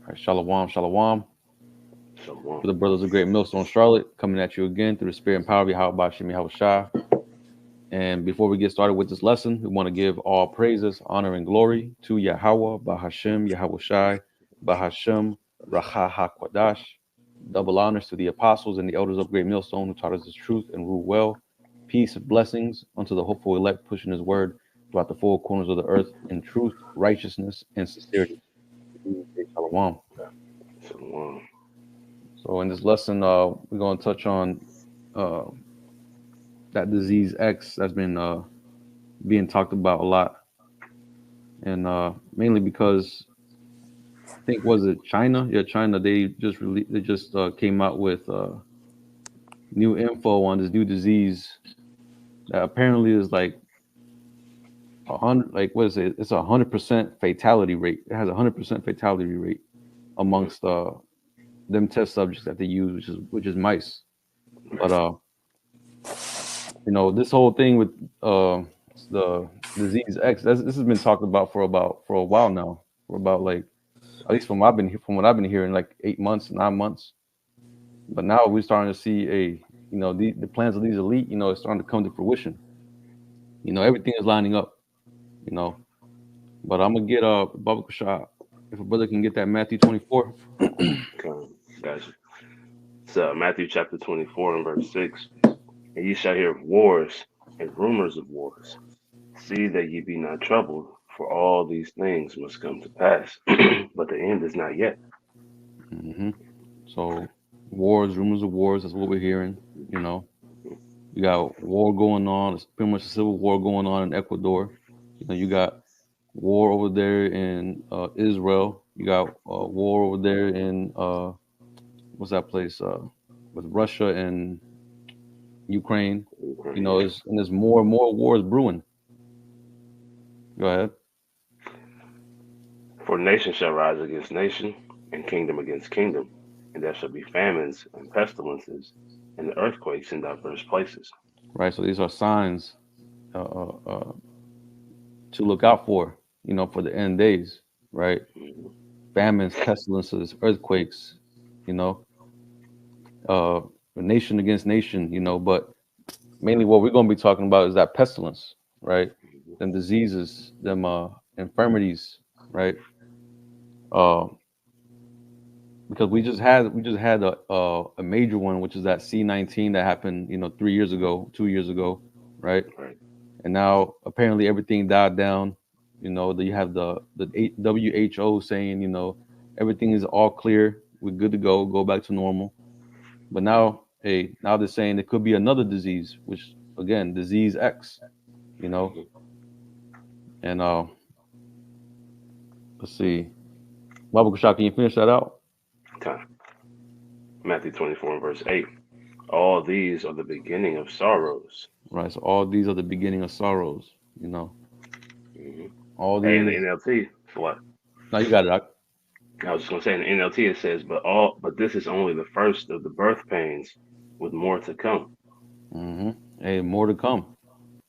All right, shalom, shalom. Shalom. For the brothers of Great Millstone, Charlotte, coming at you again through the spirit and power of Yahweh Shem Yahweh Shai. And before we get started with this lesson, we want to give all praises, honor, and glory to Yahweh, Bahashem, Yahweh Shai, Bahashem, Racha HaKodash. Double honors to the apostles and the elders of Great Millstone who taught us the truth and rule well. Peace and blessings unto the hopeful elect pushing his word throughout the four corners of the earth in truth, righteousness, and sincerity. Shalom. Shalom. So in this lesson, we're going to touch on uh, that disease X that's been being talked about a lot, and mainly because I think was it China? Yeah, China. They just came out with new info on this new disease that apparently is like 100. Like what is it? It's 100% fatality rate. It has 100% fatality rate Mhm. amongst them test subjects that they use, which is mice. But Right. this whole thing with the disease X, this has been talked about for a while now, for about like at least from what I've been hearing, like 8 months, 9 months. But now we're starting to see the plans of these elite, is starting to come to fruition. Everything is lining up. You know, but I'm gonna get Baba Kashab if a brother can get that Matthew 24. Okay. Gotcha. It's Matthew chapter 24 and verse 6. And ye shall hear of wars and rumors of wars. See that ye be not troubled, for all these things must come to pass. But the end is not yet. hmm So wars, rumors of wars. That's what we're hearing. You know, you got war going on. It's pretty much a civil war going on in Ecuador. You got war over there in Israel. You got war over there in what's that place with Russia and Ukraine. Yeah. And there's more and more wars brewing. Go ahead. For nation shall rise against nation, and kingdom against kingdom, and there shall be famines and pestilences and earthquakes in diverse places. Right. So these are signs uh, uh, uh, to look out for. For the end days. Right. Mhm. Famines, pestilences, earthquakes. You know, uh, nation against nation. But mainly what we're going to be talking about is that pestilence. Right. Them diseases, them infirmities. Right. Uh, because we just had a major one, which is that C-19 that happened, 3 years ago, 2 years ago, right? Right. And now apparently everything died down. You have the WHO saying, everything is all clear, we're good to go back to normal. But now, hey, now they're saying there could be another disease, which again, disease X, you know, Mhm. and let's see, Baba Kushak, can you finish that out? Okay. Matthew 24 and verse 8. All these are the beginning of sorrows. Right. So all these are the beginning of sorrows, you know, Mhm. all Hey, in the these. NLT, for what? Now you got it. I was just gonna say in the NLT it says, but this is only the first of the birth pains, with more to come. Mm-hmm. Hey, more to come.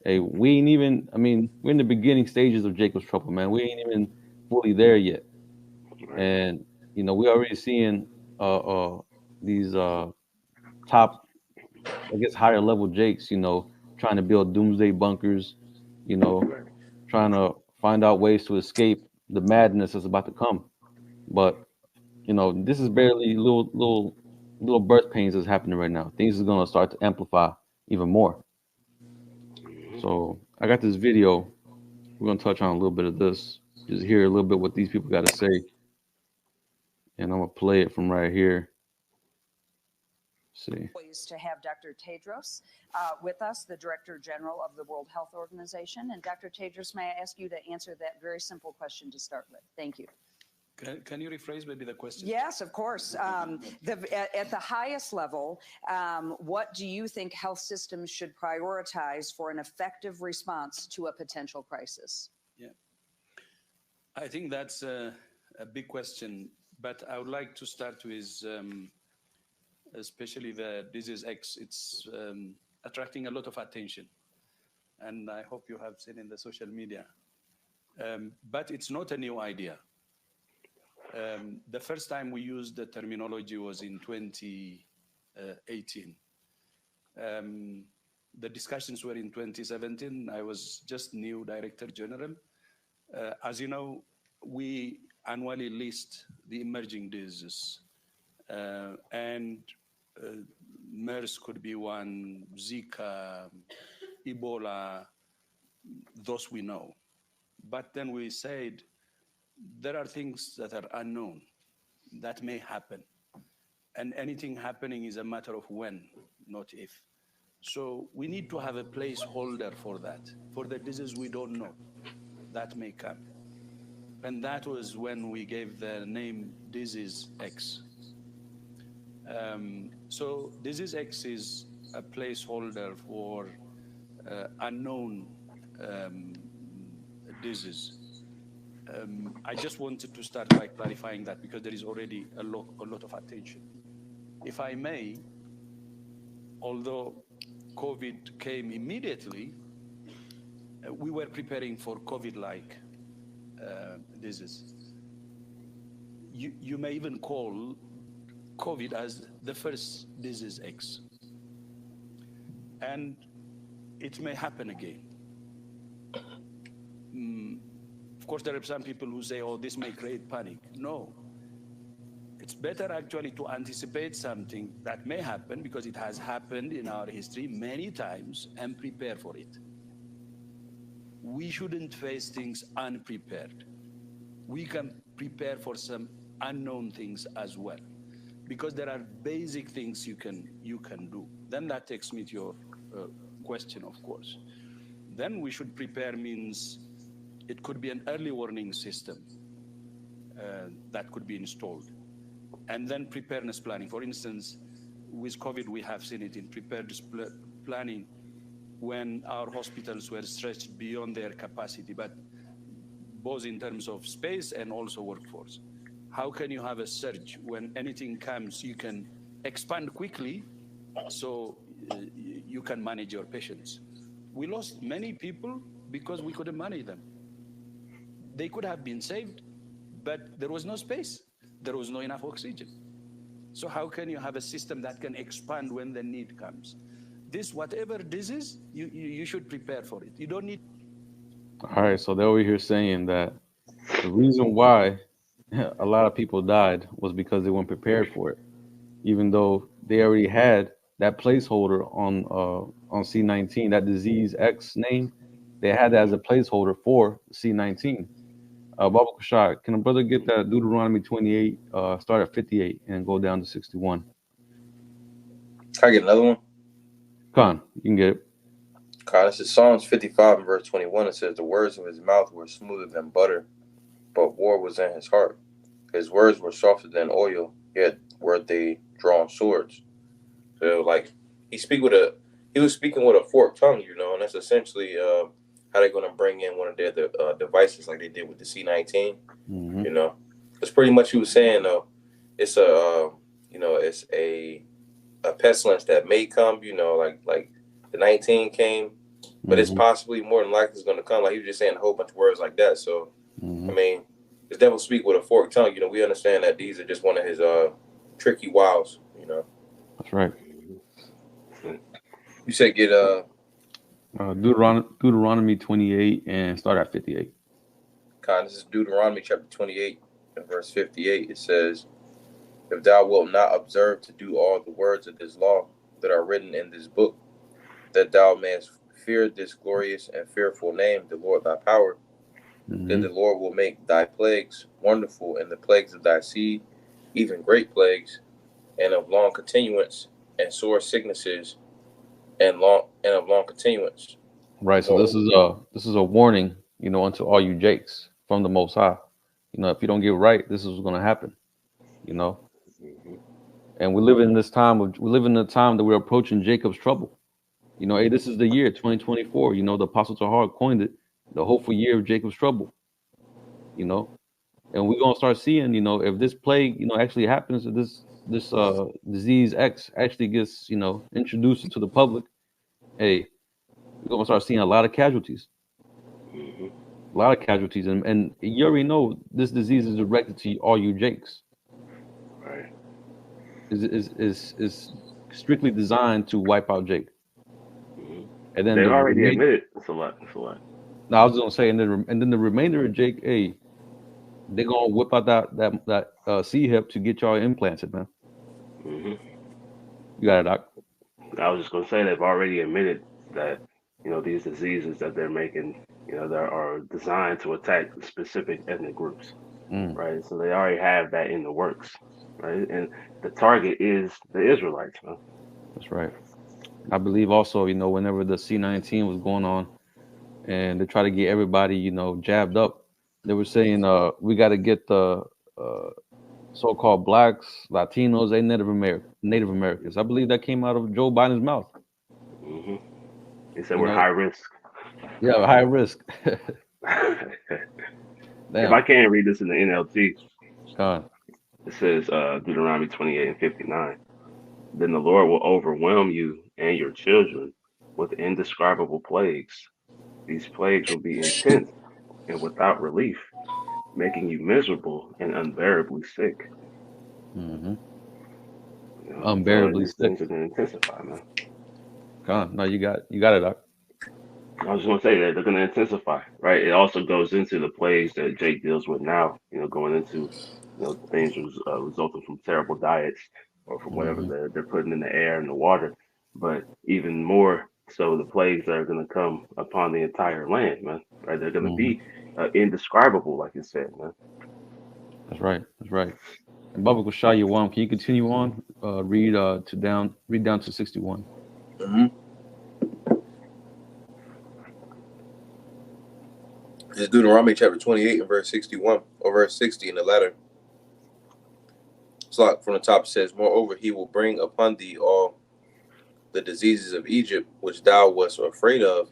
Hey, we ain't even. I mean, we're in the beginning stages of Jacob's trouble, man. We ain't even fully there yet, Right. and we already seeing these top, I guess, higher level Jakes, trying to build doomsday bunkers, you know, Right. trying to find out ways to escape the madness that's about to come. But this is barely little birth pains that's happening right now. Things is gonna start to amplify even more. Mhm. So I got this video. We're gonna touch on a little bit of this. Just hear a little bit what these people got to say, and I'm gonna play it from right here. See. To have Dr. Tedros with us, the Director General of the World Health Organization. And Dr. Tedros, may I ask you to answer that very simple question to start with? Thank you. Can you rephrase maybe the question? Yes, of course. At the highest level, what do you think health systems should prioritize for an effective response to a potential crisis? Yeah, I think that's a big question, but I would like to start with especially the disease X. It's attracting a lot of attention, and I hope you have seen in the social media. But it's not a new idea. The first time we used the terminology was in 2018. The discussions were in 2017. I was just new Director General. As you know, we annually list the emerging diseases. And MERS could be one, Zika, Ebola, those we know. But then we said, there are things that are unknown that may happen. And anything happening is a matter of when, not if. So we need to have a placeholder for that, for the disease we don't know that may come. And that was when we gave the name Disease X. So Disease X is a placeholder for unknown disease. I just wanted to start by clarifying that because there is already a lot of attention. If I may, although COVID came immediately, we were preparing for COVID-like disease. You may even call COVID as the first Disease X. And it may happen again. Of course, there are some people who say, oh, this may create panic. No. It's better actually to anticipate something that may happen because it has happened in our history many times and prepare for it. We shouldn't face things unprepared. We can prepare for some unknown things as well because there are basic things you can do. Then that takes me to your question, of course. Then we should prepare means it could be an early warning system that could be installed. And then preparedness planning. For instance, with COVID, we have seen it in preparedness planning when our hospitals were stretched beyond their capacity, but both in terms of space and also workforce. How can you have a surge when anything comes, you can expand quickly so you can manage your patients? We lost many people because we couldn't manage them. They could have been saved, but there was no space. There was not enough oxygen. So how can you have a system that can expand when the need comes? This, whatever disease, you should prepare for it. You don't need. All right, so they're over here saying that the reason why a lot of people died was because they weren't prepared for it, even though they already had that placeholder on C19, that disease X name. They had that as a placeholder for C19. Baba Kushai, can a brother get that Deuteronomy 28, start at 58 and go down to 61? Can I get another one? Khan, you can get it. This is Psalms 55 and verse 21. It says, the words of his mouth were smoother than butter, but war was in his heart. His words were softer than oil, yet were they drawn swords. So, like, he was speaking with a forked tongue, and that's essentially how they're going to bring in one of their devices like they did with the C19. Mm-hmm. It's pretty much he was saying, though, it's it's a pestilence that may come, like the 19 came, but it's possibly more than likely it's going to come. Like he was just saying a whole bunch of words like that. So, I mean, the devil speak with a forked tongue. We understand that these are just one of his tricky wiles, That's right. You said get Deuteronomy 28 and start at 58. This is Deuteronomy chapter 28 and verse 58. It says, if thou wilt not observe to do all the words of this law that are written in this book, that thou mayest fear this glorious and fearful name, the Lord thy power, then the Lord will make thy plagues wonderful, and the plagues of thy seed, even great plagues, and of long continuance, and sore sicknesses, and of long continuance. Right. So this is a warning, unto all you Jakes from the Most High. If you don't get right, this is what's going to happen. And we live in the time that we're approaching Jacob's trouble. Hey, this is the year 2024. The Apostle Tahar coined it, the hopeful year of Jacob's trouble. And we're gonna start seeing, if this plague, actually happens, this disease X actually gets, introduced to the public. Hey, we're gonna start seeing a lot of casualties. A lot of casualties, and you already know this disease is directed to all you Jakes. Right. Is strictly designed to wipe out Jake. hmm And then They the already remain, admitted it's a lot. It's a lot. no, I was gonna say, and then the remainder of Jake, hey, they're gonna whip out that C hip to get y'all implanted, man. hmm You got it, Doc. I was just gonna say they've already admitted that these diseases that they're making that are designed to attack specific ethnic groups, Mm, right? So they already have that in the works, right? And the target is the Israelites, man. that's right. I believe also, whenever the C-19 was going on, and they try to get everybody, jabbed up, they were saying, we got to get the so-called blacks, Latinos, and Native Americans. I believe that came out of Joe Biden's mouth. hmm They said You we're know, high risk. yeah, high risk. If I Damn, can't read this in the NLT, God. it says Deuteronomy 28 and 59. Then the Lord will overwhelm you and your children with indescribable plagues. These plagues will be intense and without relief, making you miserable and unbearably sick. Hmm. So Unbearably these sick. things are going to intensify, man. God, no, you got it, Doc. I was going to say that they're going to intensify, right? It also goes into the plagues that Jake deals with now, going into, things resulting from terrible diets or from whatever Hmm. they're putting in the air and the water. But even more so, the plagues that are going to come upon the entire land, man, right? They're going to Hmm. be indescribable, like you said, man. That's right. That's right. And Baba Kushai Yawam, can you continue on? Read down to 61. Mm-hmm. This is Deuteronomy chapter 28 and verse 61, or verse 60 in the latter. Slot from the top says, Moreover, he will bring upon thee all the diseases of Egypt, which thou wast afraid of,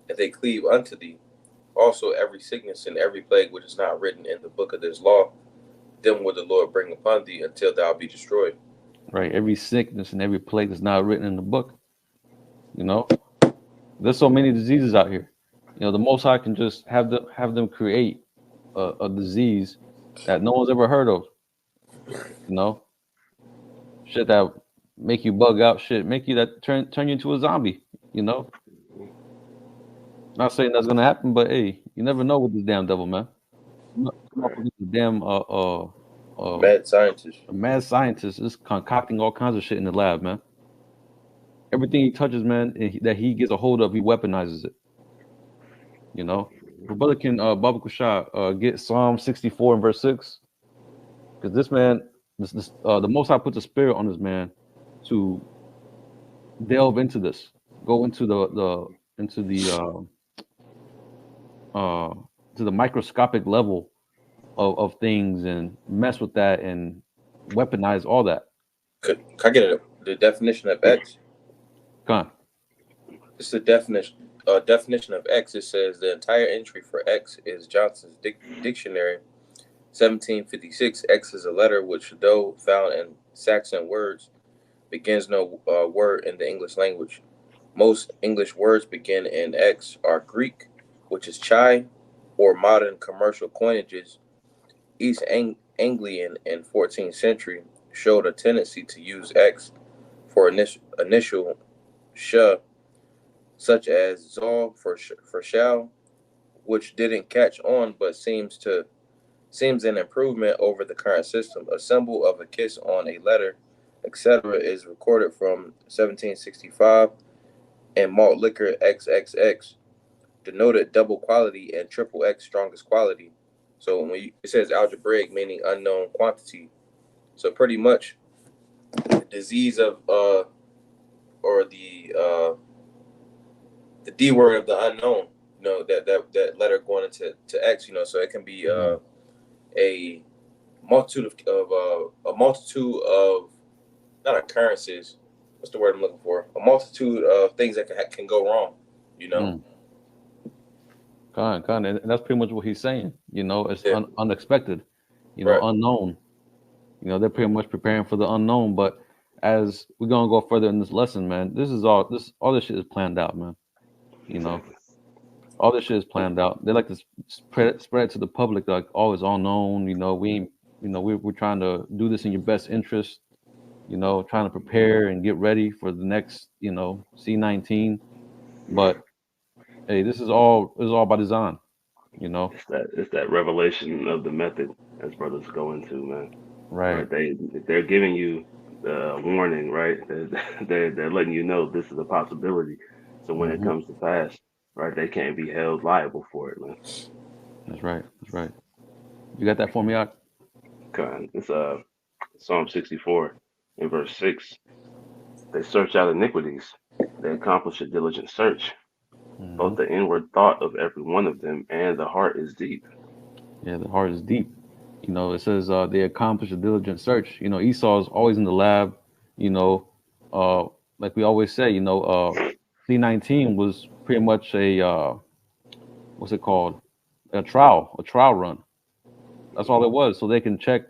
and they cleave unto thee. Also, every sickness and every plague which is not written in the book of this law, them will the Lord bring upon thee until thou be destroyed. Right. Every sickness and every plague that's not written in the book. There's so many diseases out here. The Most High can just have them create a disease that no one's ever heard of. Shit that make you bug out. Shit make you that turn you into a zombie. You know. Not saying that's gonna happen, but hey, you never know with this damn devil, man. Come up Right. with this damn Mad scientist. a mad scientist is concocting all kinds of shit in the lab, man. Everything he touches, man, that he gets a hold of, he weaponizes it. If brother can Baba Kushah get Psalm 64 and verse 6, because this man, the Most High puts a spirit on this man to delve into this, go into uh to the microscopic level of things and mess with that and weaponize all that. Can I get the definition of X? Come on. It's the definition of X. It says the entire entry for X is Johnson's dictionary, 1756. X is a letter which, though found in Saxon words, begins no word in the English language. Most English words begin in X are Greek, which is chai, or modern commercial coinages. East Anglian in 14th century showed a tendency to use X for initial sh, such as Zol for shall, which didn't catch on but seems an improvement over the current system. A symbol of a kiss on a letter, etc., is recorded from 1765, and malt liquor XXX denoted double quality and triple X strongest quality. So when it says algebraic, meaning unknown quantity. So pretty much the disease of or the D word of the unknown. That letter going into X. So it can be a multitude of not occurrences. What's the word I'm looking for? A multitude of things that can go wrong. And that's pretty much what he's saying. It's Yeah. unexpected. Right. Unknown. They're pretty much preparing for the unknown. But as we're gonna go further in this lesson, man, all this shit is planned out, man. Exactly. All this shit is planned out. They like to spread it to the public like, oh, it's all known. You know, we ain't, you know, we're trying to do this in your best interest. You know, trying to prepare and get ready for the next, you know, C-19. But hey, this is all by design. You know, It's that revelation of the method as brothers go into, man. right? Right? They're giving you the warning, right? They're letting you know this is a possibility. So when it Hmm. comes to pass, right, they can't be held liable for it, man. That's right. That's right. You got that for me, Ak? It's Psalm 64 in verse 6. They search out iniquities. They accomplish a diligent search. Hmm. Both the inward thought of every one of them and the heart is deep. Yeah, the heart is deep. You know, it says they accomplish a diligent search. You know, Esau is always in the lab. You know, like we always say, you know, C-19 was pretty much a what's it called? A trial run. That's all it was. So they can check,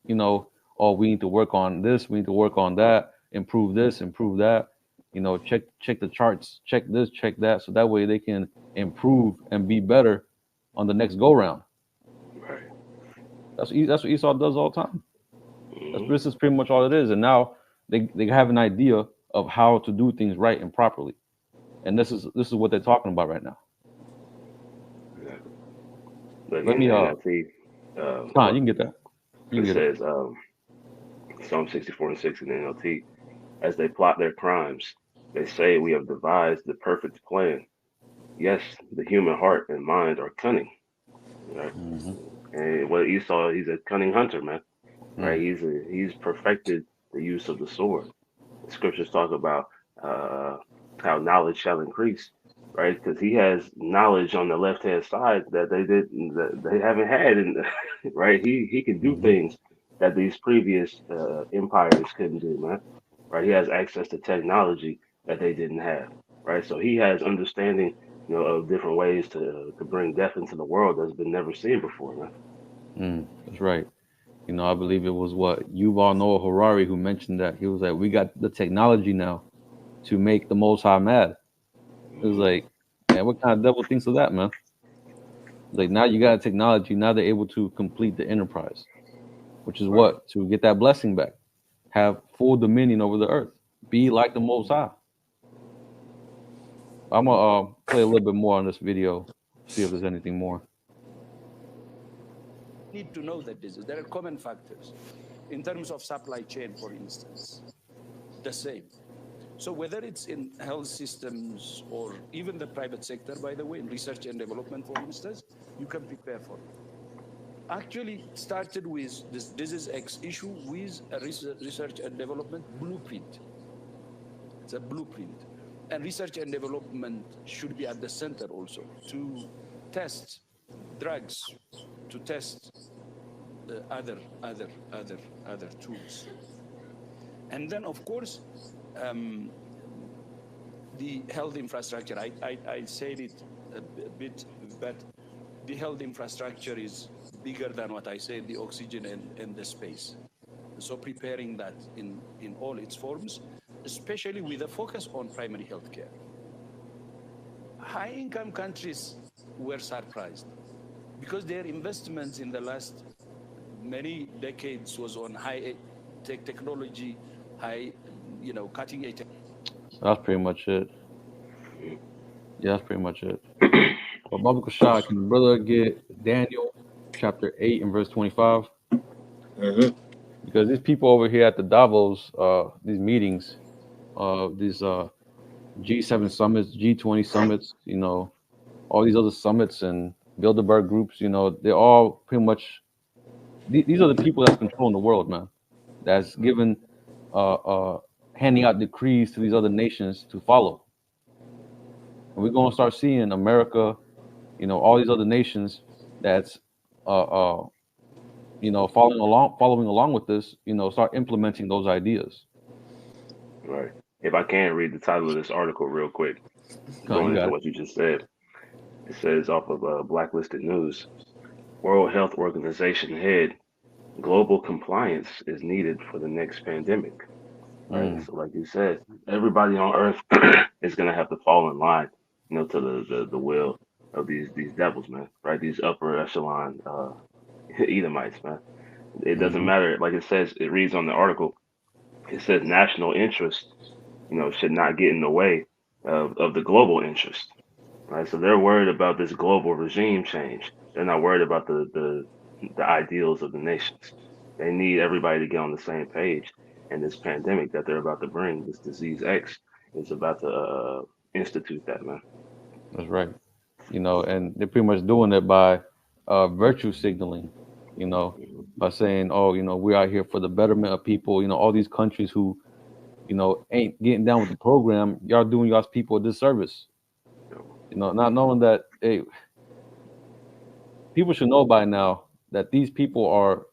you know, oh, we need to work on this, we need to work on that, improve this, improve that. You know, check the charts, check this, check that, so that way they can improve and be better on the next go round. Right. That's what Esau does all the time. Hmm. This is pretty much all it is. And now they have an idea of how to do things right and properly. And this is what they're talking about right now. Exactly. But Let in me the NLT, Con, you can get that. You it can get it. says Psalm 64 and 6 in the NLT, as they plot their crimes, they say we have devised the perfect plan. Yes, the human heart and mind are cunning. Right? Mm-hmm. And what Esau, he's a cunning hunter, man. Right? Mm. He's perfected the use of the sword. The scriptures talk about uh, how knowledge shall increase, right? Because he has knowledge on the left hand side that they haven't had, and right, he can do Mm-hmm. things that these previous empires couldn't do, man. Right? He has access to technology that they didn't have, right? So he has understanding, of different ways to bring death into the world that's been never seen before, man. That's right. You know, I believe it was what Yuval Noah Harari who mentioned that. He was like, we got the technology now to make the Most High mad. It was Hmm. like, man, what kind of devil thinks of that, man? Like now you got technology, now they're able to complete the enterprise, which is Right. what? To get that blessing back. Have full dominion over the earth. Be like the Most High. I'm gonna play a little bit more on this video, see if there's anything more. Need to know that there are common factors in terms of supply chain, for instance, the same. So whether it's in health systems or even the private sector, by the way, in research and development, for instance, you can prepare for it. Actually started with this disease X issue with a research and development blueprint. It's a blueprint. And research and development should be at the center also to test drugs, to test other tools. And then, of course, the health infrastructure. I said it a bit, but the health infrastructure is bigger than what I said, the oxygen and the space. So preparing that in all its forms, especially with a focus on primary health care. High-income countries were surprised because their investments in the last many decades was on high-tech technology, cutting edge. That's pretty much it. Hmm. Yeah, that's pretty much it. Well, Baba Kashad, can the brother get Daniel chapter 8 and verse 25? Mm-hmm. Because these people over here at the Davos, these meetings, these G7 summits, G20 summits, you know, all these other summits and Bilderberg groups, you know, they're all pretty much, these are the people that's controlling the world, man. That's given, handing out decrees to these other nations to follow. And we're going to start seeing America, you know, all these other nations that's, you know, following along with this, you know, start implementing those ideas. Right. If I can read the title of this article real quick, Come on, you going into got it. what you just said, it says off of Blacklisted News, World Health Organization head, global compliance is needed for the next pandemic. Right. So, like you said, everybody on Earth is going to have to fall in line, to the will of these devils, man. Right? These upper echelon Edomites, man. It doesn't matter. Like it says, it reads on the article. It says national interest, should not get in the way of the global interest. Right? So they're worried about this global regime change. They're not worried about the ideals of the nations. They need everybody to get on the same page. And this pandemic that they're about to bring, this disease X, is about to institute that, man. That's right. And they're pretty much doing it by virtue signaling, by saying, oh, we're out here for the betterment of people. All these countries who, ain't getting down with the program, y'all doing y'all's people a disservice. Not knowing that, hey, people should know by now that these people are,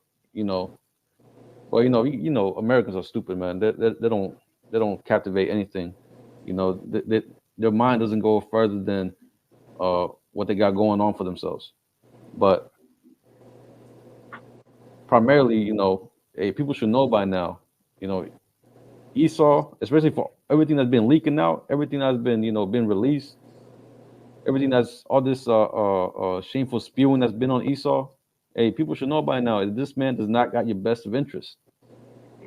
Americans are stupid, man. They don't captivate anything. Their mind doesn't go further than what they got going on for themselves. But primarily, hey, people should know by now, Esau, especially for everything that's been leaking out, everything that's been, been released, everything that's all this shameful spewing that's been on Esau. Hey, people should know by now that this man does not got your best of interest.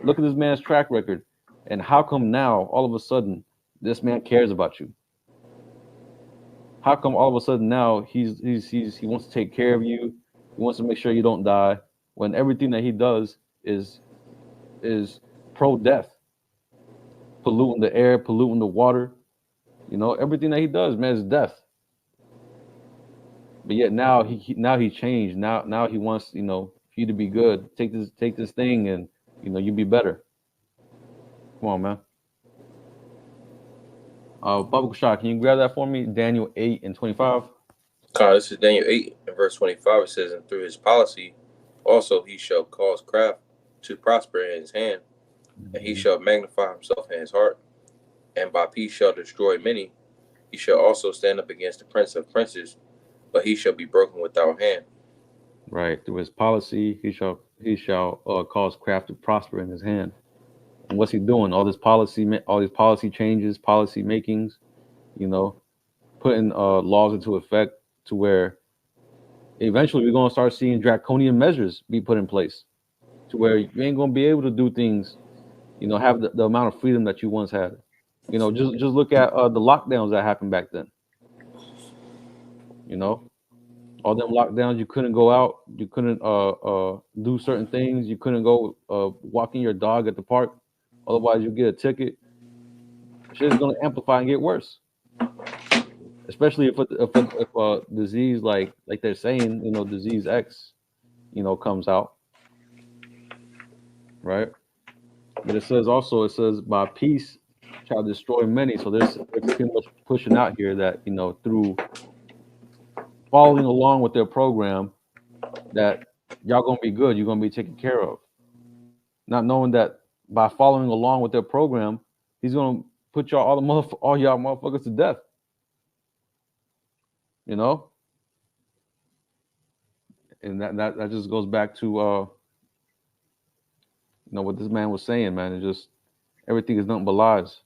Look at this man's track record, and how come now all of a sudden this man cares about you? How come all of a sudden now he wants to take care of you? He wants to make sure you don't die, when everything that he does is pro-death, polluting the air, polluting the water. Everything that he does, man, is death. But yet now he changed. Now he wants for you to be good. Take this thing, and you be better. Come on, man. Baba Kushak, can you grab that for me? Daniel 8:25. This is Daniel 8 and verse 25. It says, and through his policy also he shall cause craft to prosper in his hand, and he shall magnify himself in his heart, and by peace shall destroy many. He shall also stand up against the prince of princes, but he shall be broken without hand. Right. Through his policy, he shall cause craft to prosper in his hand. And what's he doing? All these policy changes, policy makings, putting laws into effect to where eventually we're going to start seeing draconian measures be put in place to where you ain't going to be able to do things, have the amount of freedom that you once had. Just look at the lockdowns that happened back then. All them lockdowns, you couldn't go out, you couldn't do certain things, you couldn't go walking your dog at the park, otherwise you get a ticket. Shit's gonna amplify and get worse, especially if a disease like they're saying, disease X, comes out, right? But it says by peace shall destroy many. So they're pretty much pushing out here that through following along with their program, that y'all gonna be good, you're gonna be taken care of. Not knowing that by following along with their program, he's gonna put all y'all motherfuckers to death. And that just goes back to what this man was saying, man. It's just everything is nothing but lies.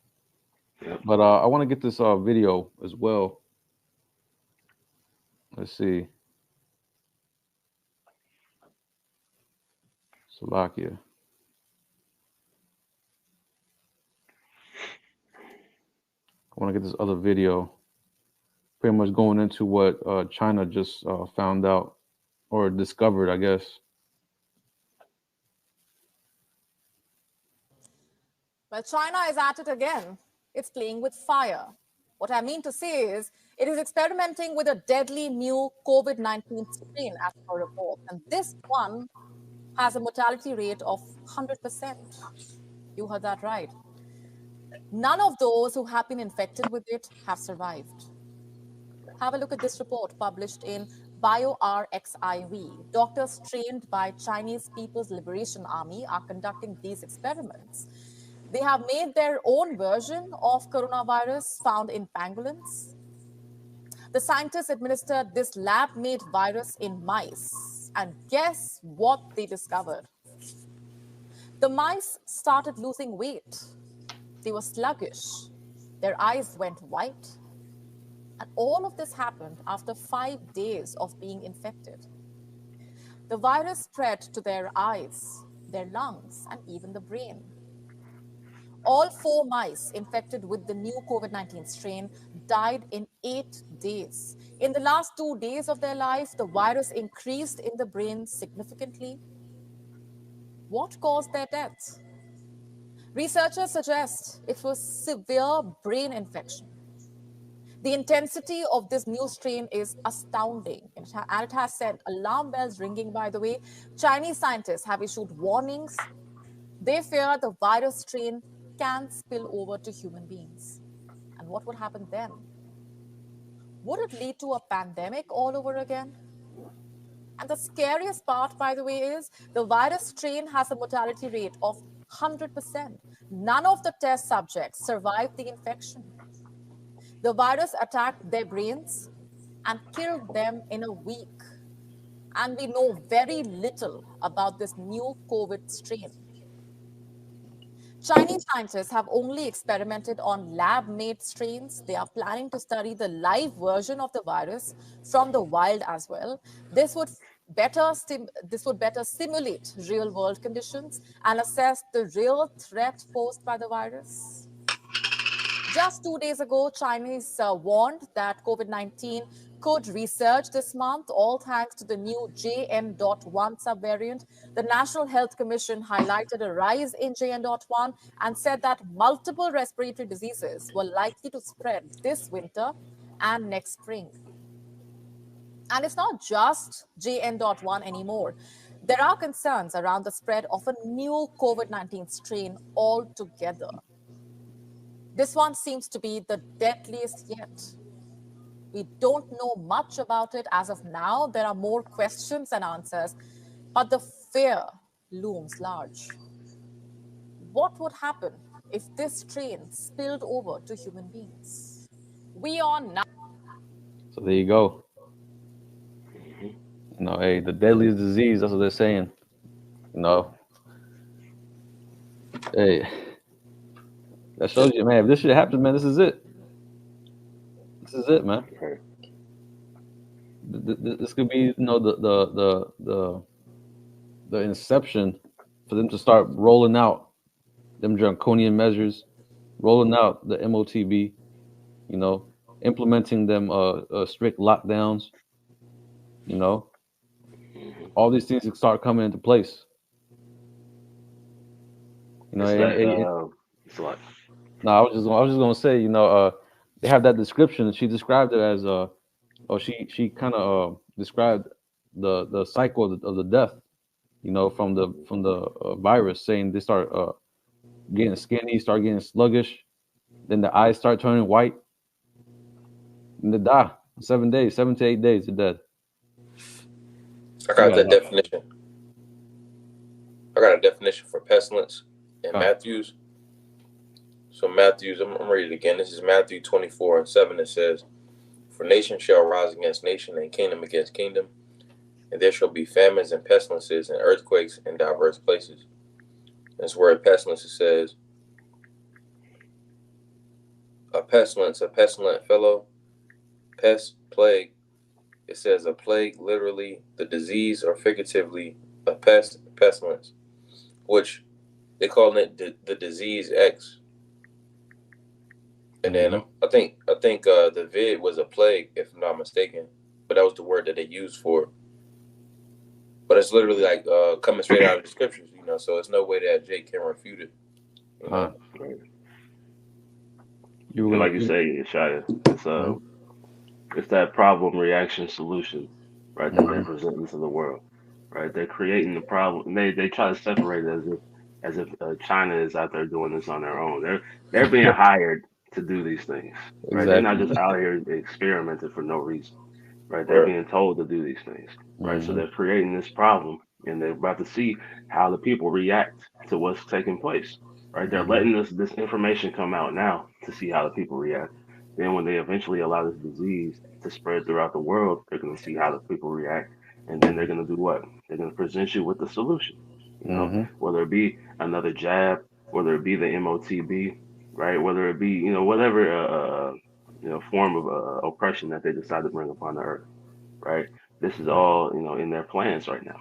But I want to get this video as well. Let's see. Slovakia. I want to get this other video, pretty much going into what China just found out or discovered, I guess. Well, China is at it again. It's playing with fire. What I mean to say is, it is experimenting with a deadly new COVID-19 strain, as per report. And this one has a mortality rate of 100%. You heard that right. None of those who have been infected with it have survived. Have a look at this report published in BioRxiv. Doctors trained by Chinese People's Liberation Army are conducting these experiments. They have made their own version of coronavirus found in pangolins. The scientists administered this lab-made virus in mice. And guess what they discovered? The mice started losing weight. They were sluggish. Their eyes went white. And all of this happened after 5 days of being infected. The virus spread to their eyes, their lungs, and even the brain. All 4 mice infected with the new COVID-19 strain died in 8 days. In the last 2 days of their life, the virus increased in the brain significantly. What caused their deaths? Researchers suggest it was severe brain infection. The intensity of this new strain is astounding, and it has sent alarm bells ringing, by the way. Chinese scientists have issued warnings. They fear the virus strain can spill over to human beings. And what would happen then? Would it lead to a pandemic all over again? And the scariest part, by the way, is the virus strain has a mortality rate of 100%. None of the test subjects survived the infection. The virus attacked their brains and killed them in a week. And we know very little about this new COVID strain. Chinese scientists have only experimented on lab-made strains. They are planning to study the live version of the virus from the wild as well. This would better simulate real-world conditions and assess the real threat posed by the virus. Just 2 days ago, Chinese warned that COVID-19 could resurge this month, all thanks to the new JN.1 subvariant. The National Health Commission highlighted a rise in JN.1 and said that multiple respiratory diseases were likely to spread this winter and next spring. And it's not just JN.1 anymore. There are concerns around the spread of a new COVID-19 strain altogether. This one seems to be the deadliest yet. We don't know much about it as of now. There are more questions than answers, but the fear looms large. What would happen if this strain spilled over to human beings? We are now. So there you go. You know, hey, the deadliest disease, that's what they're saying. You know. Hey. That shows you, man, if this shit happens, man, this is it. This is it, man. This could be, you know, the inception for them to start rolling out them draconian measures, rolling out the MOTB, you know, implementing them strict lockdowns, you know. All these things can start coming into place. You know, no, I was just gonna say, you know, they have that description, and she described it as she kind of described the cycle of the death, you know, from the virus, saying they start getting skinny, start getting sluggish, then the eyes start turning white, and they die. 7 days, 7 to 8 days, they're dead. I got that definition. I got a definition for pestilence in Matthew's. So Matthew's, I'm reading it again. This is Matthew 24:7. It says, "For nation shall rise against nation, and kingdom against kingdom, and there shall be famines and pestilences and earthquakes in diverse places." This word pestilence, it says, a pestilence, a pestilent fellow, pest, plague. It says a plague, literally the disease, or figuratively a pest, pestilence, which they call it the disease X. And then I think the vid was a plague, if I'm not mistaken, but that was the word that they used for it. But it's literally like coming straight out of the scriptures, you know. So it's no way that Jake can refute it. You know? Like you say, Shia, it's that problem, reaction, solution, right? That they're presenting to the world, right? They're creating the problem. And they try to separate it as if China is out there doing this on their own. They're being hired to do these things, right? Exactly. They're not just out here experimenting for no reason, right? They're being told to do these things, right? So they're creating this problem, and they're about to see how the people react to what's taking place, right? They're letting this information come out now to see how the people react. Then when they eventually allow this disease to spread throughout the world, they're going to see how the people react, and then they're going to do what? They're going to present you with the solution, you know, whether it be another jab, whether it be the MOTB, right? Whether it be, you know, whatever form of oppression that they decide to bring upon the earth. Right. This is all in their plans right now.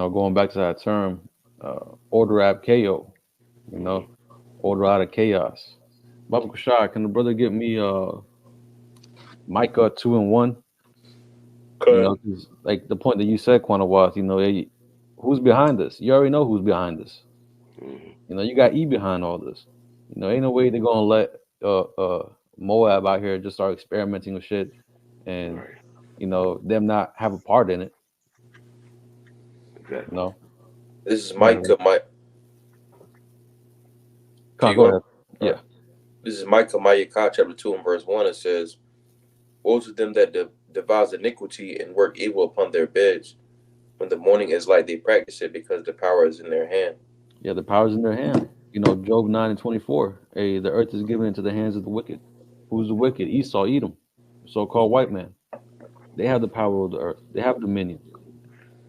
Going back to that term, order ab chaos. Order out of chaos. Baba Kushai, can the brother get me Micah 2:1? Okay. 'Cause, like the point that you said, Quanawaz, who's behind this? You already know who's behind this. Mm-hmm. You got E behind all this. Ain't no way they're gonna let Moab out here just start experimenting with shit and Right. them not have a part in it. Exactly. This is Micah. Go ahead. Yeah. This is Micah chapter 2 and verse 1. It says, "Woe to them that devise iniquity and work evil upon their beds. When the morning is light, they practice it because the power is in their hand." Yeah, the power's in their hand. Job 9:24. Hey, the earth is given into the hands of the wicked. Who's the wicked? Esau, Edom, so-called white man. They have the power of the earth. They have dominion.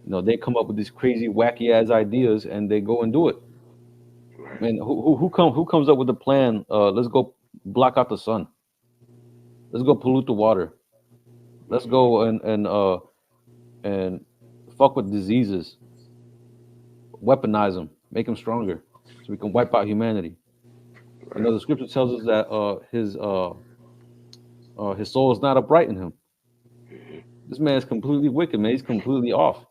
They come up with these crazy, wacky ass ideas and they go and do it. Man, who comes up with the plan? Let's go block out the sun. Let's go pollute the water. Let's go and fuck with diseases. Weaponize them, make them stronger, so we can wipe out humanity. The scripture tells us that his soul is not upright in him. This man is completely wicked, man. He's completely off.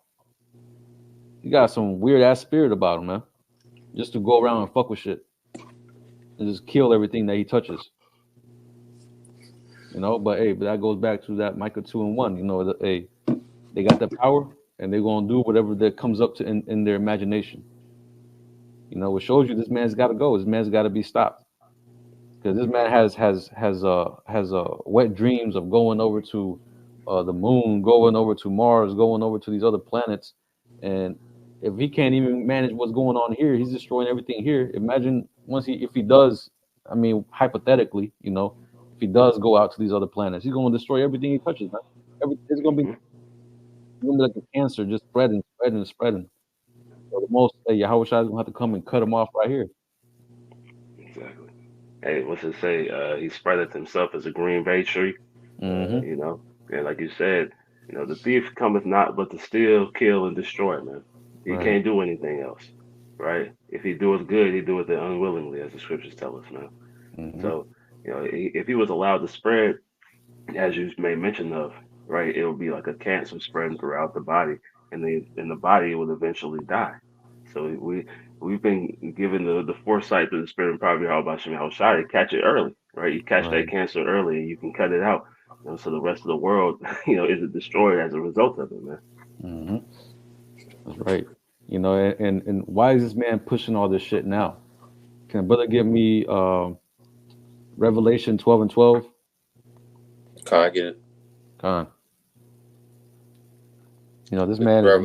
He got some weird ass spirit about him, man. Just to go around and fuck with shit and just kill everything that he touches. But that goes back to that Micah 2:1. They got the power and they're gonna do whatever that comes up to in their imagination. It shows you this man's got to go. This man's got to be stopped because this man has wet dreams of going over to the moon, going over to Mars, going over to these other planets, and if he can't even manage what's going on here, he's destroying everything here. Imagine if he does, I mean, hypothetically, if he does go out to these other planets, he's going to destroy everything he touches, man. It's going to be like a cancer, just spreading. So the most, Yahweh Shai is going to have to come and cut him off right here. Exactly. Hey, what's it say? He spreadeth himself as a green bay tree. Mm-hmm. And like you said, the thief cometh not but to steal, kill, and destroy, man. He can't do anything else, right? If he doeth good, he doeth it unwillingly, as the scriptures tell us, man. Mm-hmm. So, if he was allowed to spread, as you made mention of, right, it would be like a cancer spreading throughout the body, and the body would eventually die. So we've been given the foresight to the spirit and probably how about Shemel Shai to catch it early, right? You catch that cancer early, and you can cut it out. So the rest of the world, isn't destroyed as a result of it, man. Mm-hmm. That's right. And why is this man pushing all this shit now? Can a brother give me Revelation 12:12? Can I get it? This man is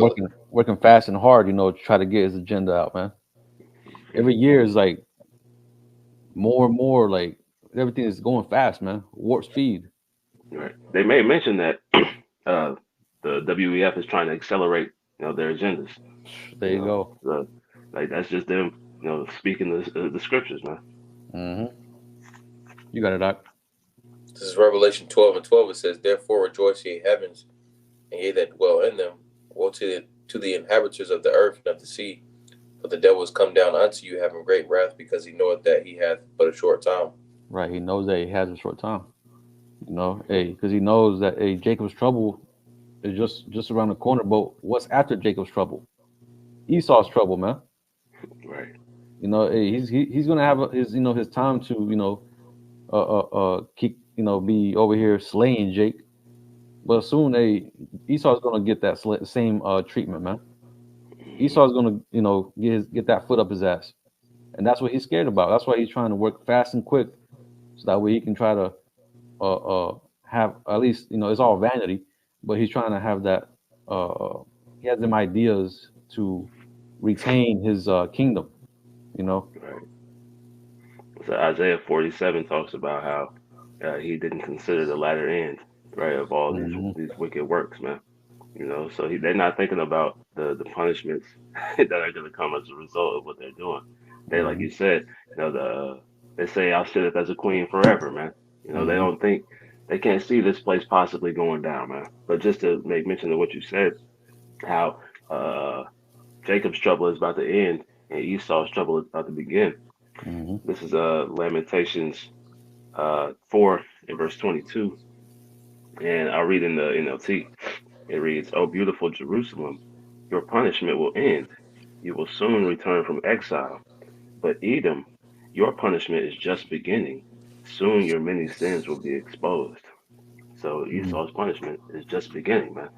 working fast and hard, to try to get his agenda out, man. Every year is like more and more, like everything is going fast, man. Warp speed. Right. They may mention that the WEF is trying to accelerate, their agendas. There you go. So, like that's just them, speaking the scriptures, man. Mm-hmm. You got it, Doc. This is Revelation 12:12. It says, "Therefore rejoice, ye heavens, and ye that dwell in them. Woe to the inhabitants of the earth and of the sea, for the devil is come down unto you, having great wrath, because he knoweth that he hath but a short time." Right. He knows that he has a short time. Because he knows that Jacob's trouble is just around the corner. But what's after Jacob's trouble? Esau's trouble, man. Right. He's gonna have his time to keep be over here slaying Jake. But soon Esau's gonna get that same treatment, man. Esau's gonna get that foot up his ass, and that's what he's scared about. That's why he's trying to work fast and quick, so that way he can try to have at least it's all vanity, but he's trying to have that he has them ideas to retain his kingdom, Right. So Isaiah 47 talks about how he didn't consider the latter end, right, of all these wicked works, man. So they're not thinking about the punishments that are going to come as a result of what they're doing. They, like you said, they say I'll sit as a queen forever, man. You know, they don't think, they can't see this place possibly going down, man. But just to make mention of what you said, how Jacob's trouble is about to end and Esau's trouble is about to begin. Mm-hmm. This is Lamentations 4 and verse 22, and I'll read in the NLT. It reads, "O beautiful Jerusalem, your punishment will end. You will soon return from exile. But Edom, your punishment is just beginning. Soon your many sins will be exposed." So Esau's punishment is just beginning, man.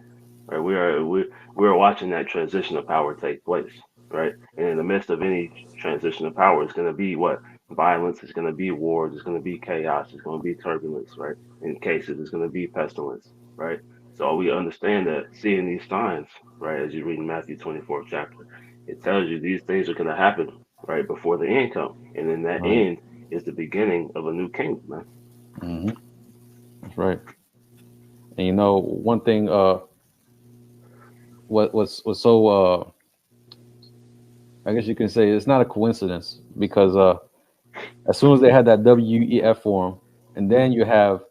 Right? We are watching that transition of power take place, right? And in the midst of any transition of power, it's going to be what? Violence. It's going to be wars. It's going to be chaos. It's going to be turbulence, right? In cases, it's going to be pestilence, right? So we understand that seeing these signs, right, as you read in Matthew 24 chapter, it tells you these things are going to happen right before the end comes, and then that Right. end is the beginning of a new kingdom, man. Mm-hmm. That's right. And you know, one thing, what's so, I guess you can say it's not a coincidence because as soon as they had that WEF form, and then you have,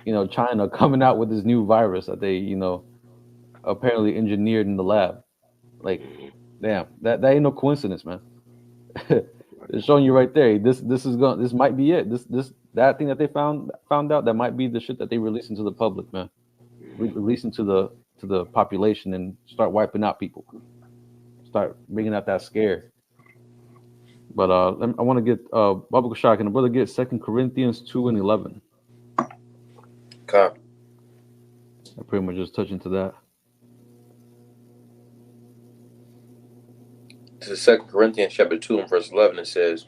you know, China coming out with this new virus that they, you know, apparently engineered in the lab. Like, damn, that ain't no coincidence, man. It's showing you right there. This might be it. That thing that they found out, that might be the shit that they release into the public, man. Releasing to the population and start wiping out people. Start bringing out that scare. But I want to get Baba Shock and the brother get 2 Corinthians 2 and 11. Okay. I pretty much just touch into that. To 2 Corinthians chapter 2 and verse 11, it says,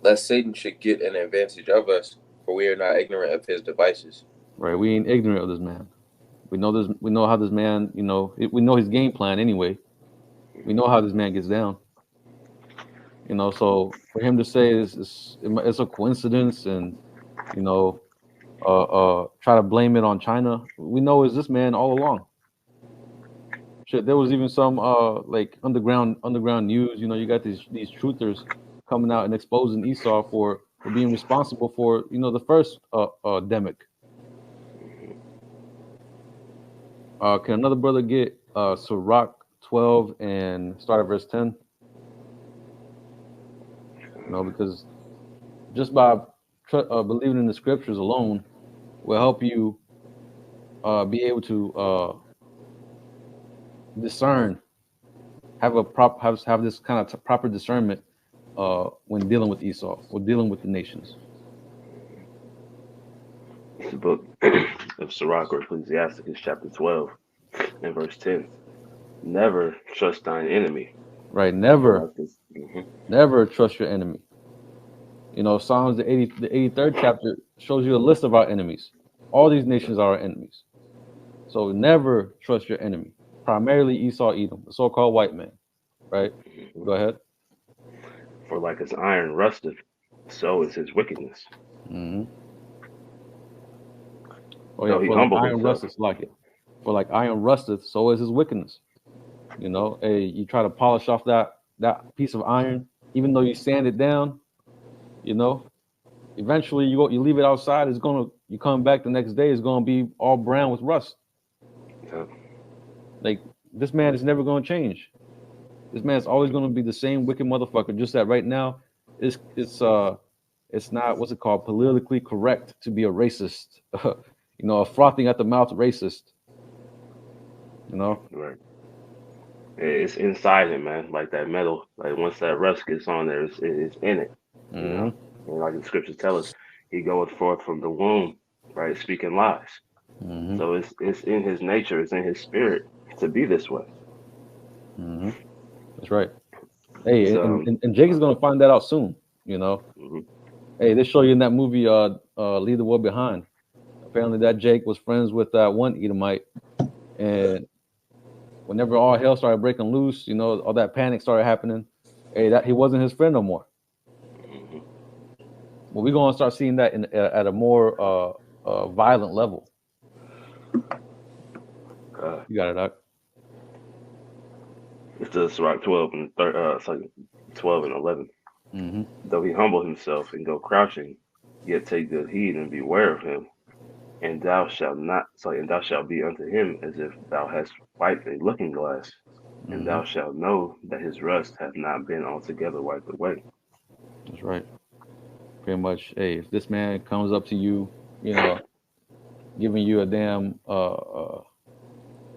"Lest Satan should get an advantage of us, for we are not ignorant of his devices." Right, we ain't ignorant of this man. We know this. We know how this man. You know, we know his game plan anyway. We know how this man gets down. You know, so for him to say it's a coincidence, and you know, try to blame it on China, we know it's this man all along. Shit, there was even some like underground news. You know, you got these truthers coming out and exposing Esau for being responsible for, you know, the first demic. Can another brother get Sirach 12 and start at verse 10? You know, because just by believing in the scriptures alone will help you be able to discern, have this kind of proper discernment when dealing with Esau or dealing with the nations. It's the book of Sirach or Ecclesiasticus, chapter 12 and verse 10. Never trust thine enemy. Right, never trust your enemy. You know, Psalms the 83rd chapter shows you a list of our enemies. All these nations are our enemies. So never trust your enemy. Primarily Esau, Edom, the so-called white man. Right? Go ahead. For like as iron rusteth, so is his wickedness. Mm-hmm. Oh yeah, So he for like humbled iron himself. rusteth, like it. For like iron rusteth, so is his wickedness. You know, hey, you try to polish off that piece of iron, even though you sand it down, you know, eventually you leave it outside, you come back the next day, it's gonna be all brown with rust. Yeah. Like, this man is never gonna change. This man's always gonna be the same wicked motherfucker. Just that right now, it's not, what's it called, politically correct to be a racist. You know, a frothing at the mouth racist. You know? Right. It's inside him, man. Like that metal. Like once that rust gets on there, it's in it. Mm-hmm. You know? And like the scriptures tell us, he goeth forth from the womb, right, speaking lies. Mm-hmm. So it's in his nature, it's in his spirit to be this way. Mm-hmm. That's right. Hey, So, and Jake is gonna find that out soon. You know. mm-hmm. Hey, they show you in that movie, Leave the World Behind. Apparently, that Jake was friends with that one Edomite, and whenever all hell started breaking loose, you know, all that panic started happening. Hey, that he wasn't his friend no more. Mm-hmm. Well, we're gonna start seeing that at a more violent level. You got it, Doc. It's the Sirach 12 and 12 and 11. Mm-hmm. Though he humble himself and go crouching, Yet take good heed and beware of him, and thou shalt not and thou shalt be unto him as if thou hast wiped a looking glass, and Mm-hmm. thou shalt know that his rust hath not been altogether wiped away. That's right. Pretty much, hey, if this man comes up to you, you know, giving you a damn a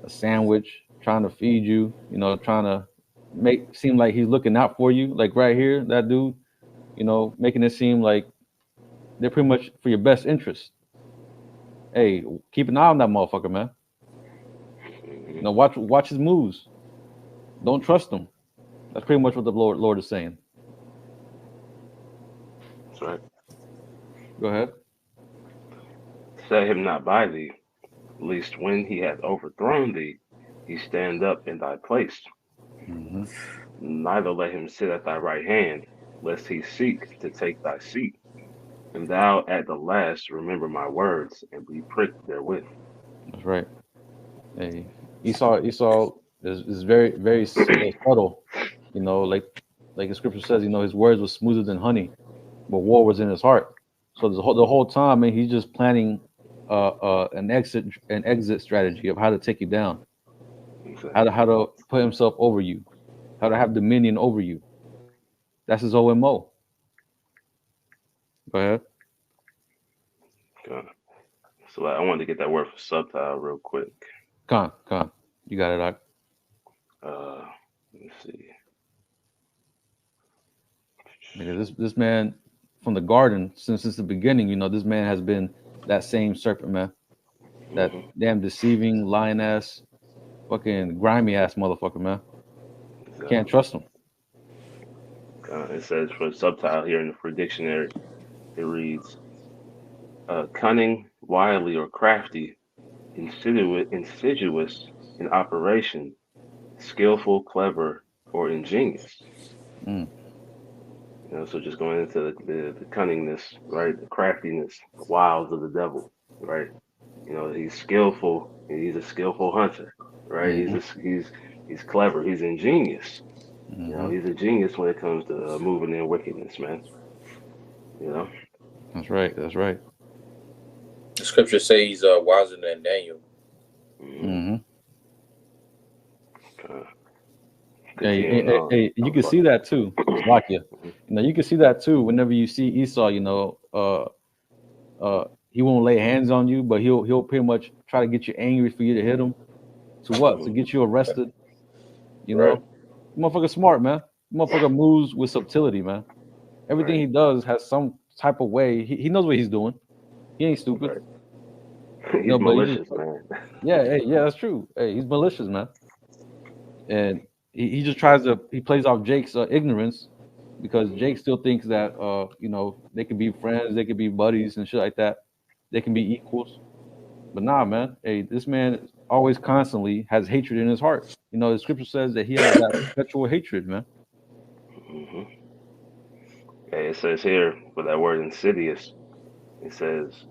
sandwich, trying to feed you, you know, trying to make seem like he's looking out for you, like right here, that dude, you know, making it seem like they're pretty much for your best interest. Hey, keep an eye on that motherfucker, man. You know, watch his moves. Don't trust him. That's pretty much what the Lord is saying. That's right. Go ahead. Set him not by thee, lest when he hath overthrown thee, he stand up in thy place. Mm-hmm. Neither let him sit at thy right hand, lest he seek to take thy seat. And thou at the last remember my words and be pricked therewith. That's right. Hey, Esau is very subtle. You know, like the scripture says, you know, his words were smoother than honey, but war was in his heart. So the whole time, man, he's just planning an exit strategy of how to take you down, how to put himself over you, how to have dominion over you. That's his OMO. Go ahead. Okay. So I wanted to get that word for subtile real quick. Con, you got it, Doc. Let's see. Because this man from the garden, since the beginning, you know, this man has been that same serpent, man. That damn deceiving, lying ass, fucking grimy ass motherfucker, man. Can't trust him. It says for subtile here in the free dictionary, it reads cunning, wily, or crafty, insidious in operation, skillful, clever, or ingenious. Mm. You know, so just going into the cunningness, right? The craftiness, the wiles of the devil, right? You know, he's skillful. He's a skillful hunter, right? Mm-hmm. He's clever. He's ingenious. Mm-hmm. You know, he's a genius when it comes to moving in wickedness, man. You know. That's right. That's right. The scriptures say he's wiser than Daniel. Mm-hmm. Hey, you can see that too. Slovakia. You know, you can see that too whenever you see Esau. You know, he won't lay hands on you, but he'll pretty much try to get you angry for you to hit him. To what? To get you arrested. You know, motherfucker smart, man. Motherfucker moves with subtlety, man. Everything he does has some type of way. He knows what he's doing. He ain't stupid. Right. He's malicious, man. Yeah, that's true. Hey, he's malicious, man. And he just he plays off Jake's ignorance, because Jake still thinks that you know, they could be friends, they could be buddies and shit like that. They can be equals. But nah, man. Hey, this man always constantly has hatred in his heart. You know, the scripture says that he has that perpetual hatred, man. Okay, it says here for that word insidious, it says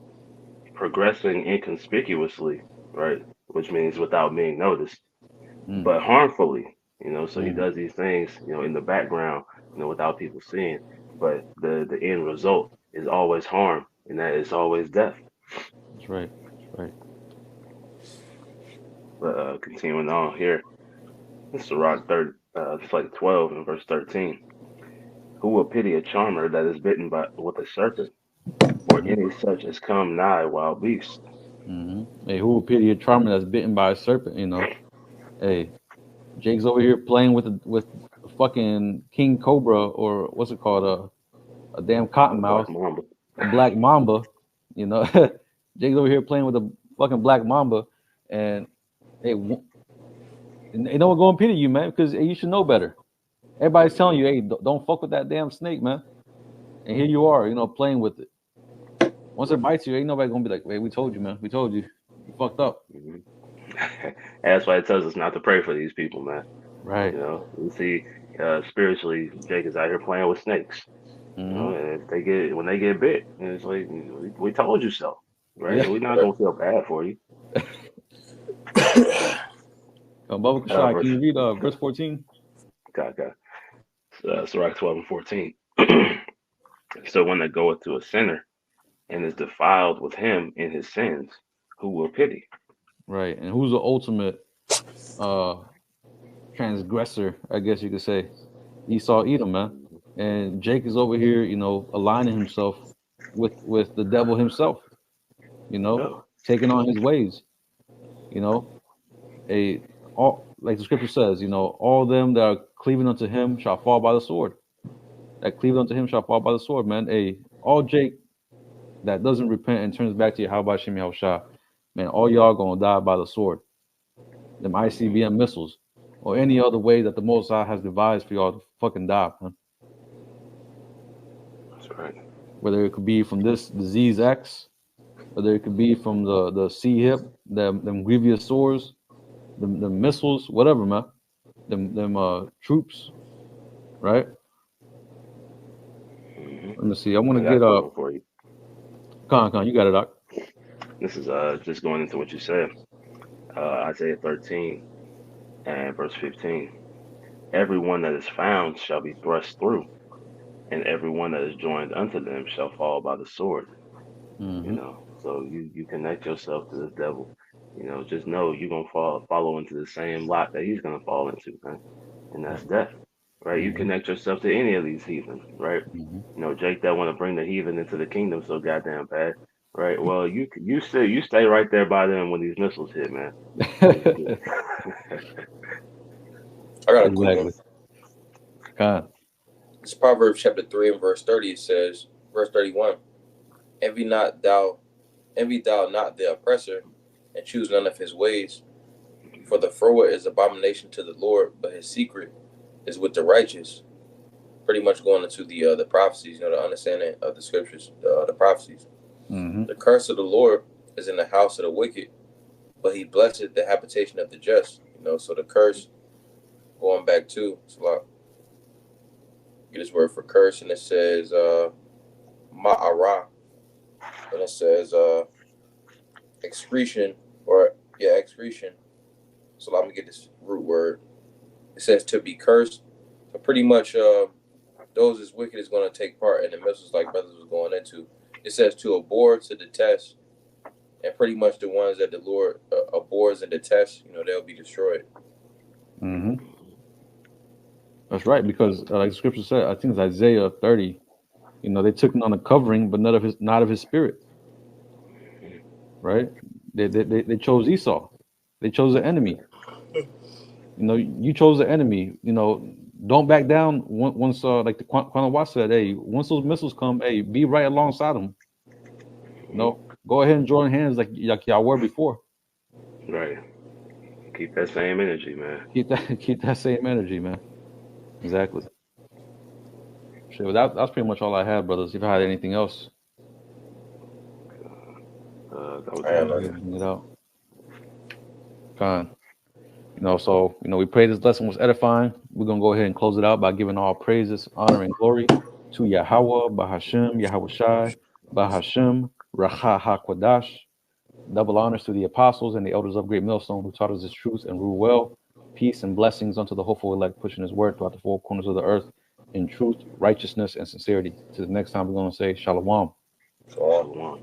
progressing inconspicuously, right? Which means without being noticed, but harmfully. You know, so he does these things, you know, in the background, you know, without people seeing. But the end result is always harm, and that is always death. That's right. That's right. But continuing on here, it's Sirach 12 and verse 13. Who will pity a charmer that is bitten with a serpent, or any such as come nigh wild beast? Hey, who will pity a charmer that's bitten by a serpent? You know, hey, Jake's over here playing with a fucking king cobra, or what's it called, a damn cottonmouth, a black mamba. You know, Jake's over here playing with a fucking black mamba, and hey, ain't no one going to pity you, man, because hey, you should know better. Everybody's telling you, hey, don't fuck with that damn snake, man. And here you are, you know, playing with it. Once it bites you, ain't nobody gonna be like, hey, we told you, man. We told you. You fucked up. That's why it tells us not to pray for these people, man. Right. You know, you see, spiritually, Jake is out here playing with snakes. You know, and if when they get bit, it's like, we told you so, right? Yeah. We're not gonna feel bad for you. Baba Kashai, can you read verse 14? Got. Sirach 12 and 14. So when they goeth to a sinner, and is defiled with him in his sins, who will pity? Right. And who's the ultimate transgressor, I guess you could say? Esau Edom, man. And Jake is over here, aligning himself with the devil himself, No. taking on his ways. All like the scripture says, all them that are cleaving unto him shall fall by the sword. That cleaving unto him shall fall by the sword, man. All Jake that doesn't repent and turns back to Yahweh Shem Yahushua, man, all y'all gonna die by the sword. Them ICBM missiles, or any other way that the Most High has devised for y'all to fucking die, man. That's right. Whether it could be from this disease X, whether it could be from the C-hip, them grievous sores, the missiles, whatever, man. Them troops, right? Let me see. I want to get up. For you. Con, you got it, Doc. This is just going into what you said. Isaiah 13 and verse 15. Everyone that is found shall be thrust through, and everyone that is joined unto them shall fall by the sword. Mm-hmm. So you connect yourself to this devil. Just know you're gonna follow into the same lot that he's gonna fall into, man. And that's death. Right? You connect yourself to any of these heathen, right? Jake that want to bring the heathen into the kingdom so goddamn bad. Right. Well, you stay right there by them when these missiles hit, man. I got a quick one. God. It's Proverbs chapter 3 and verse 30. It says, verse 31, envy thou not the oppressor, and choose none of his ways. For the froward is abomination to the Lord, but his secret is with the righteous. Pretty much going into the prophecies, the understanding of the scriptures, the prophecies. Mm-hmm. The curse of the Lord is in the house of the wicked, but he blessed the habitation of the just. So the curse, going back to, get this word for curse, and it says ma'ara, and it says excretion, excretion. So let me get this root word. It says to be cursed. So pretty much those as wicked is going to take part in the missiles like brothers was going into. It says to abhor, to detest, and pretty much the ones that the Lord abhors and detests, they'll be destroyed. Mm-hmm. That's right, because like the scripture said, I think it's Isaiah 30. They took on a covering, but not of his spirit. Right? They chose Esau. They chose the enemy. You chose the enemy. Don't back down once like the Quanawa said, hey, once those missiles come, hey, be right alongside them. Go ahead and join hands like y'all were before. Right. Keep that same energy, man. Keep that same energy, man. Exactly. Sure, that's pretty much all I had, brothers. If I had anything else, it out. Fine. So we pray this lesson was edifying. We're gonna go ahead and close it out by giving all praises, honor, and glory to Yahweh, Bahashem, Yahweh Shai, Bahashem, Racha HaKodash. Double honors to the apostles and the elders of Great Millstone who taught us this truth and rule well. Peace and blessings unto the hopeful elect pushing his word throughout the four corners of the earth in truth, righteousness, and sincerity. Till the next time, we're going to say Shalom. Shalom.